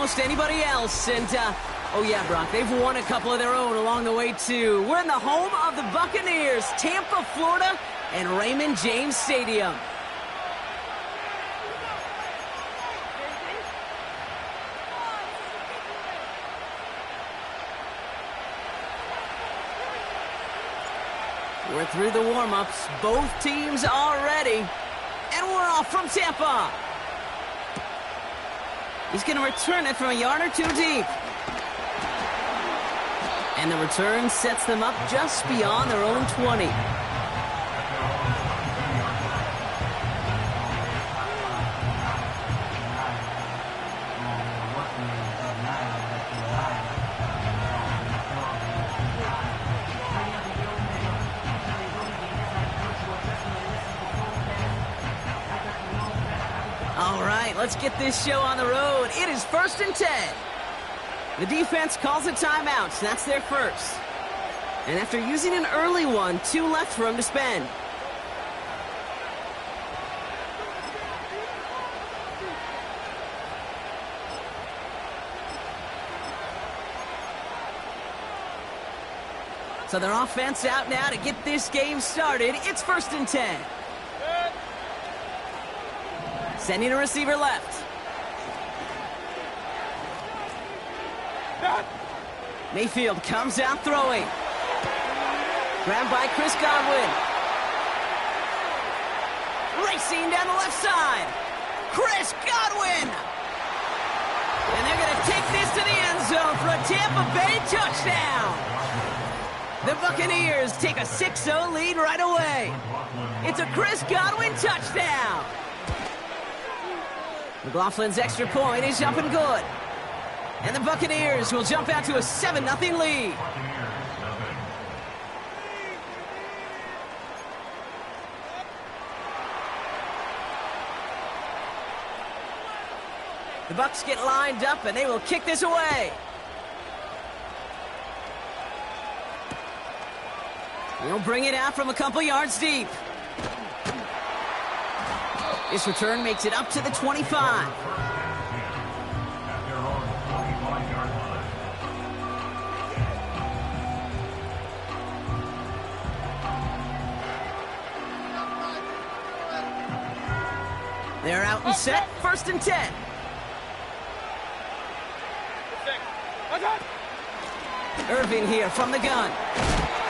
most anybody else. And, oh yeah, Brock, they've won a couple of their own along the way, too. We're in the home of the Buccaneers, Tampa, Florida, and Raymond James Stadium. We're through the warm-ups. Both teams are ready. And we're off from Tampa. He's going to return it from a yard or two deep. And the return sets them up just beyond their own 20. All right, let's get this show on the road. It is 1st and 10. The defense calls a timeout. That's their first. And after using an early one, 2 left for them to spend. So their offense out now to get this game started. It's 1st and 10. Sending a receiver left. Mayfield comes out throwing. Grabbed by Chris Godwin. Racing down the left side. Chris Godwin! And they're going to take this to the end zone for a Tampa Bay touchdown. The Buccaneers take a 6-0 lead right away. It's a Chris Godwin touchdown. McLaughlin's extra point is up and good. And the Buccaneers will jump out to a 7-0 lead. The Bucs get lined up and they will kick this away. He'll bring it out from a couple yards deep. This return makes it up to the 25. They're out and set, 1st and 10. Irving here from the gun.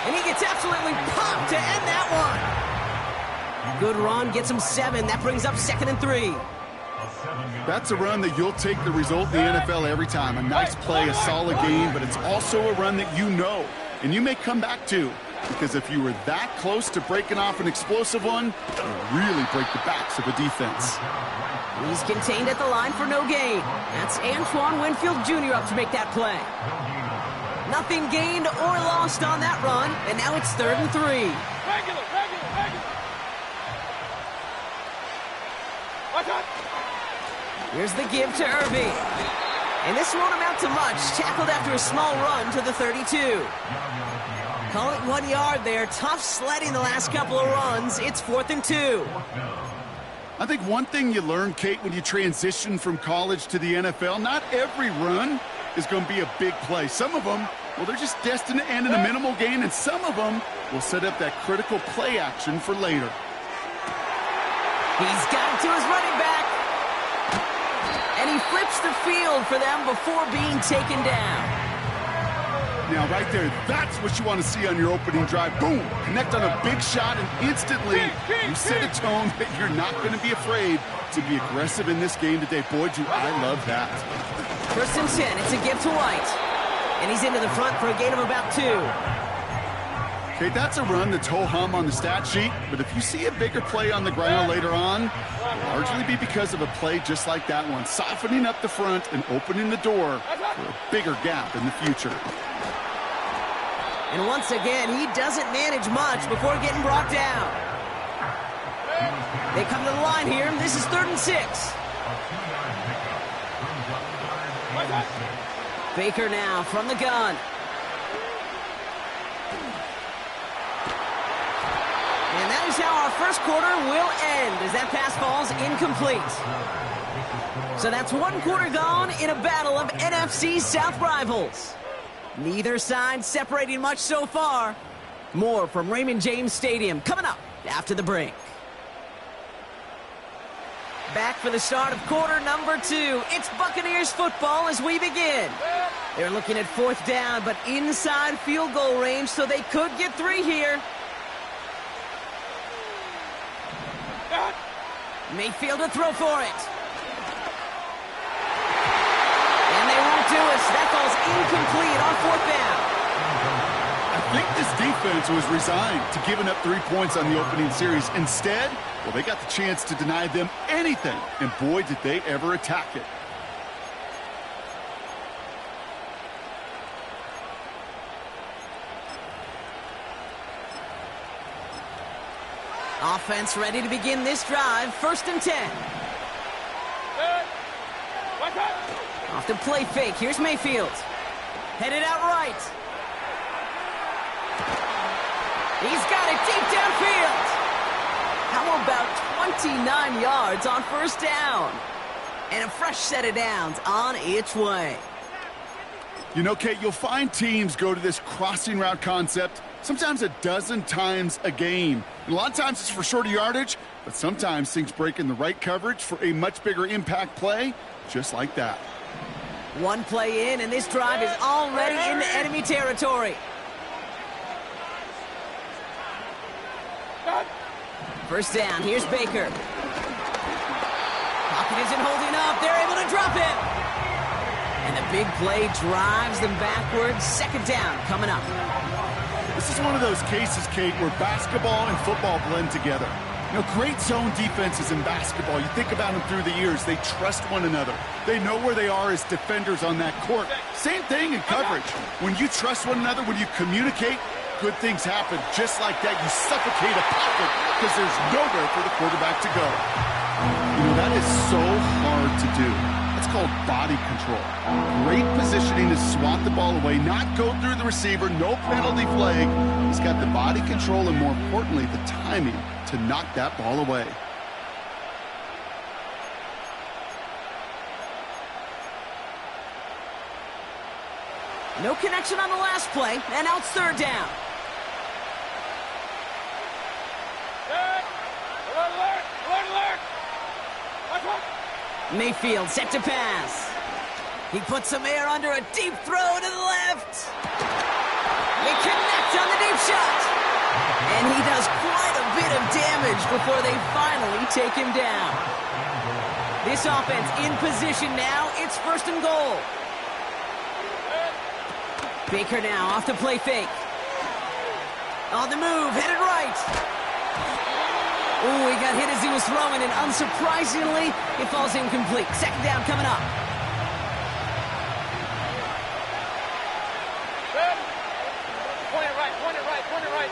And he gets absolutely popped to end that one. Good run, gets him 7. That brings up 2nd and 3. That's a run that you'll take the result in the NFL every time. A nice play, a solid game, but it's also a run that you know and you may come back to. Because if you were that close to breaking off an explosive one, it'll really break the backs of a defense. He's contained at the line for no gain. That's Antoine Winfield Jr. up to make that play. Nothing gained or lost on that run, and now it's 3rd and 3. Here's the give to Irving. And this won't amount to much. Tackled after a small run to the 32. Call it 1 yard there. Tough sledding the last couple of runs. It's 4th and 2. I think one thing you learn, Kate, when you transition from college to the NFL, not every run is going to be a big play. Some of them, well, they're just destined to end in a minimal gain, and some of them will set up that critical play action for later. He's got it to his running back. And he flips the field for them before being taken down. Now, right there, that's what you want to see on your opening drive. Boom! Connect on a big shot, and instantly you set a tone that you're not going to be afraid to be aggressive in this game today. Boy, do I love that. 1st and 10. It's a give to White. And he's into the front for a gain of about 2. Okay, that's a run that's ho-hum on the stat sheet, but if you see a bigger play on the ground later on, it'll largely be because of a play just like that one, softening up the front and opening the door for a bigger gap in the future. And once again, he doesn't manage much before getting brought down. They come to the line here. This is 3rd and 6. Baker now from the gun. And that is how our first quarter will end as that pass falls incomplete. So that's one quarter gone in a battle of NFC South rivals. Neither side separating much so far. More from Raymond James Stadium coming up after the break. Back for the start of quarter number 2. It's Buccaneers football as we begin. They're looking at 4th down, but inside field goal range, so they could get 3 here. Mayfield to throw for it. And they won't do it, so that falls incomplete on 4th down. I think this defense was resigned to giving up 3 points on the opening series. Instead, well, they got the chance to deny them anything, and boy, did they ever attack it. Offense ready to begin this drive. 1st and 10. Off the play fake. Here's Mayfield. Headed out right. He's got it deep downfield. How about 29 yards on 1st down? And a fresh set of downs on its way. You know, Kate, you'll find teams go to this crossing route concept sometimes a dozen times a game. And a lot of times it's for shorter yardage, but sometimes things break in the right coverage for a much bigger impact play, just like that. One play in, and this drive is already into enemy territory. First down, here's Baker. Pocket isn't holding up. They're able to drop it. And the big play drives them backwards. 2nd down coming up. This is one of those cases, Kate, where basketball and football blend together. You know, great zone defenses in basketball, you think about them through the years, they trust one another. They know where they are as defenders on that court. Same thing in coverage. When you trust one another, when you communicate, good things happen. Just like that, you suffocate a pocket because there's nowhere for the quarterback to go. You know, that is so hard to do. That's called body control. Great positioning to swat the ball away, not go through the receiver, no penalty flag. He's got the body control and, more importantly, the timing to knock that ball away. No connection on the last play, and now it's 3rd down. Mayfield set to pass. He puts some air under a deep throw to the left. They connect on the deep shot. And he does quite a bit of damage before they finally take him down. This offense in position now. It's 1st and goal. Baker now off the play fake. On the move, headed right. Ooh, he got hit as he was throwing, and unsurprisingly, it falls incomplete. 2nd down coming up. Point it right.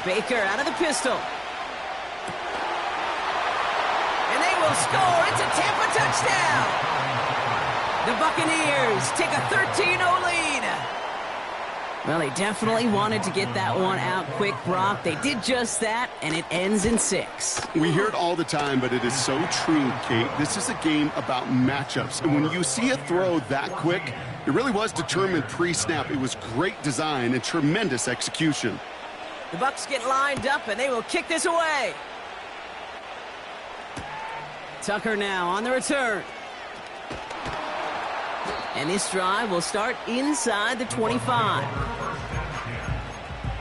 Baker out of the pistol. And they will score. It's a Tampa touchdown. The Buccaneers take a 13-0 lead. Well, they definitely wanted to get that one out quick, Brock. They did just that, and it ends in 6. We hear it all the time, but it is so true, Kate. This is a game about matchups. And when you see a throw that quick, it really was determined pre-snap. It was great design and tremendous execution. The Bucs get lined up, and they will kick this away. Tucker now on the return. And this drive will start inside the 25.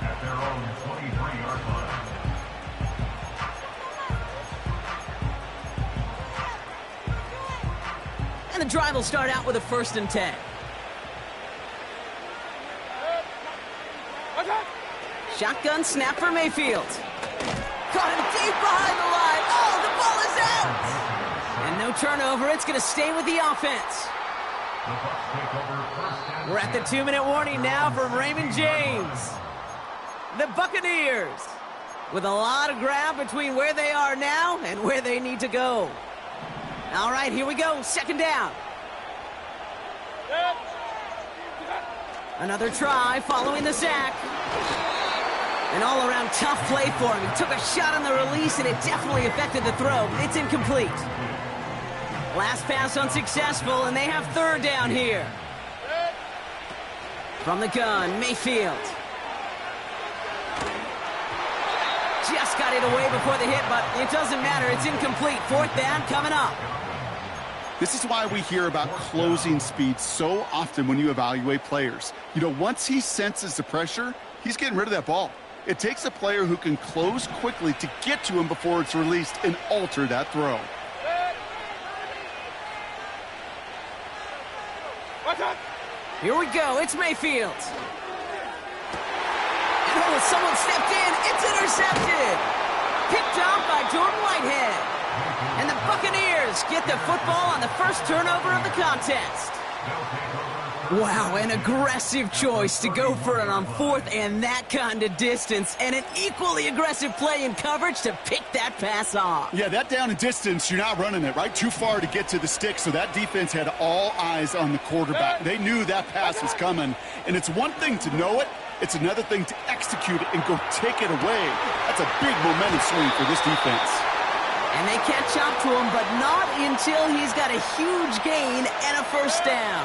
At their own 23-yard line. And the drive will start out with a 1st and 10. Shotgun snap for Mayfield. Caught him deep behind the line. Oh, the ball is out! And no turnover. It's going to stay with the offense. We're at the 2-minute warning now from Raymond James. The Buccaneers with a lot of ground between where they are now and where they need to go. All right, here we go. 2nd down. Another try following the sack. An all-around tough play for him. He took a shot on the release, and it definitely affected the throw. It's incomplete. Last pass unsuccessful, and they have third down here. From the gun, Mayfield. Just got it away before the hit, but it doesn't matter. It's incomplete. Fourth down coming up. This is why we hear about closing speed so often when you evaluate players. You know, once he senses the pressure, he's getting rid of that ball. It takes a player who can close quickly to get to him before it's released and alter that throw. Here we go. It's Mayfield. Oh, someone stepped in. It's intercepted. Picked off by Jordan Whitehead. And the Buccaneers get the football on the first turnover of the contest. Wow, an aggressive choice to go for it on fourth and that kind of distance, and an equally aggressive play in coverage to pick that pass off. Yeah, that down and distance, you're not running it, right? Too far to get to the stick, so that defense had all eyes on the quarterback. They knew that pass was coming, and it's one thing to know it, it's another thing to execute it and go take it away. That's a big momentum swing for this defense. And they catch up to him, but not until he's got a huge gain and a first down.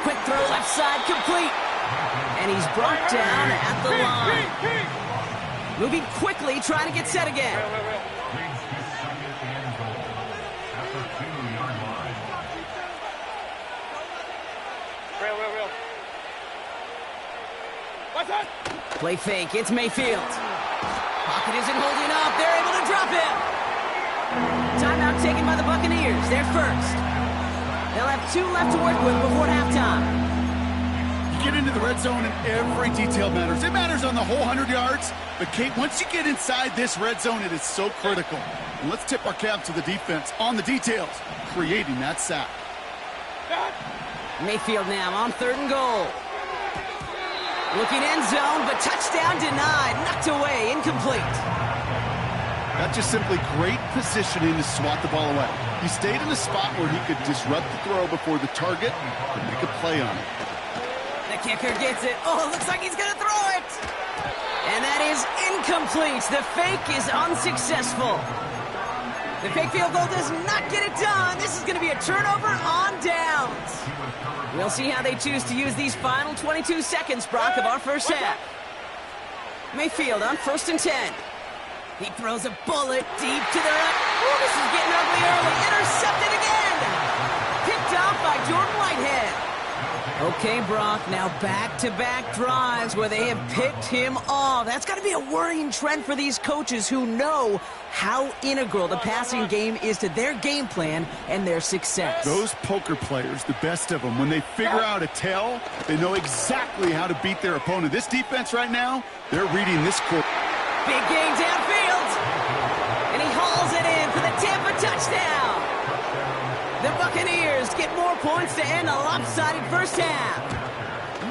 Quick throw left side, complete. And he's brought down at the line. Moving quickly, trying to get set again. Play fake, it's Mayfield. Pocket isn't holding up, they're able to drop him. Timeout taken by the Buccaneers, they're first. They'll have 2 left to work with before halftime. You get into the red zone and every detail matters. It matters on the whole 100 yards, but Kate, once you get inside this red zone, it is so critical. And let's tip our cap to the defense on the details, creating that sack. Mayfield now on 3rd and goal. Looking end zone, but touchdown denied. Knocked away, incomplete. That's just simply great positioning to swat the ball away. He stayed in a spot where he could disrupt the throw before the target and make a play on it. The kicker gets it. Oh, it looks like he's going to throw it. And that is incomplete. The fake is unsuccessful. The fake field goal does not get it done. This is going to be a turnover on downs. We'll see how they choose to use these final 22 seconds, Brock, of our first half. Mayfield on 1st and 10. He throws a bullet deep to the right. Oh, this is getting ugly early. Intercepted again. Picked off by Jordan Whitehead. Okay, Brock, now back-to-back drives where they have picked him off. That's got to be a worrying trend for these coaches who know how integral the passing game is to their game plan and their success. Those poker players, the best of them, when they figure out a tell, they know exactly how to beat their opponent. This defense right now, they're reading this court. Big gain downfield. And he hauls it in for the Tampa touchdown. The Buccaneers get more points to end a lopsided first half.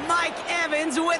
Mike Evans with